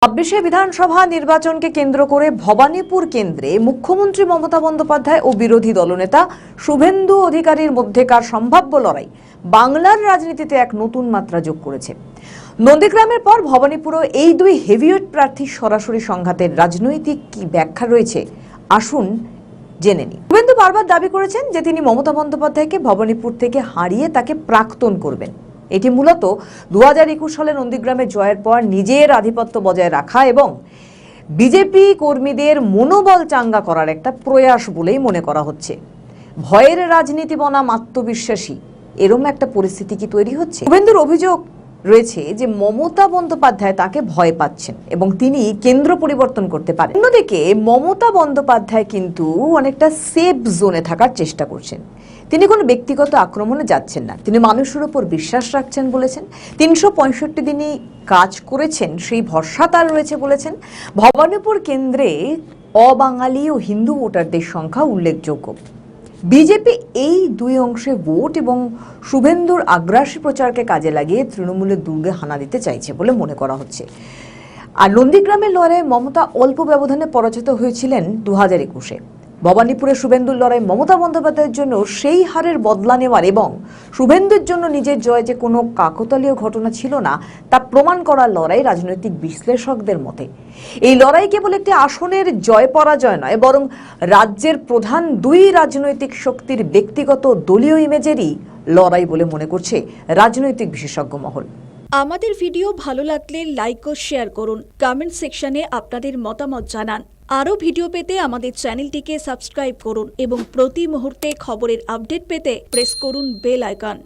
ছাব্বিশে বিধানসভা নির্বাচনকে কেন্দ্র করে ভবানীপুর কেন্দ্রে মুখ্যমন্ত্রী মমতা বন্দ্যোপাধ্যায় ও বিরোধী দলনেতা শুভেন্দু অধিকারীর মধ্যেকার সম্ভাব্য লড়াই বাংলার রাজনীতিতে এক নতুন মাত্রা যোগ করেছে। নন্দীগ্রামের পর ভবানীপুরও এই দুই হেভিওয়েট প্রার্থীর সরাসরি সংঘাতের রাজনৈতিক কি ব্যাখ্যা রয়েছে আসুন জেনে নিই। শুভেন্দু বারবার দাবি করেছেন যে তিনি মমতা বন্দ্যোপাধ্যায়কে ভবানীপুর থেকে হারিয়ে তাকে প্রাক্তন করবেন। এটি মূলত 2021 সালে নন্দীগ্রামে জয়ের পর নিজের আধিপত্য বজায় রাখা এবং বিজেপি কর্মীদের মনোবল চাঙ্গা করার একটা প্রয়াস বলেই মনে করা হচ্ছে। ভয়ের রাজনীতি বনাম আত্মবিশ্বাসী এরকম একটা পরিস্থিতি কি তৈরি হচ্ছে? শুভেন্দুর অভিযোগ রয়েছে যে মমতা বন্দ্যোপাধ্যায় তাকে ভয় পাচ্ছেন এবং তিনি কেন্দ্র পরিবর্তন করতে পারেন। অন্যদিকে মমতা বন্দ্যোপাধ্যায় কিন্তু অনেকটা সেফ জোনে থাকার চেষ্টা করছেন। তিনি কোনো ব্যক্তিগত আক্রমণে যাচ্ছেন না, তিনি মানুষের উপর বিশ্বাস রাখছেন বলেছেন। 365 দিনই কাজ করেছেন, সেই ভরসা তার রয়েছে বলেছেন। ভবানীপুর কেন্দ্রে অবাঙালি ও হিন্দু ভোটারদের সংখ্যা উল্লেখযোগ্য। বিজেপি এই দুই অংশে ভোট এবং শুভেন্দুর আগ্রাসী প্রচারকে কাজে লাগিয়ে তৃণমূলের দুর্গে হানা দিতে চাইছে বলে মনে করা হচ্ছে। আর নন্দীগ্রামের লড়াইয়ে মমতা অল্প ব্যবধানে পরাজিত হয়েছিলেন 2021-এ। ভবানীপুরে শুভেন্দুর লড়াই মমতা বন্দ্যোপাধ্যায়ের জন্য সেই হারের বদলা নেওয়ার এবং শুভেন্দুর জন্য নিজের জয় যে কোনো কাকতালীয় ঘটনা ছিল না তা প্রমাণ করার লড়াই রাজনৈতিক বিশ্লেষকদের মতে। এই লড়াই কেবল একটি আসনের জয় পরাজয় নয়, বরং রাজ্যের প্রধান দুই রাজনৈতিক শক্তির ব্যক্তিগত দলীয় ইমেজেরই লড়াই বলে মনে করছে রাজনৈতিক বিশেষজ্ঞ মহল। আমাদের ভিডিও ভালো লাগলে লাইক ও শেয়ার করুন, কমেন্ট সেকশনে আপনাদের মতামত জানান। আরও ভিডিও পেতে আমাদের চ্যানেলটিকে সাবস্ক্রাইব করুন এবং প্রতি মুহূর্তে খবরের আপডেট পেতে প্রেস করুন বেল আইকন।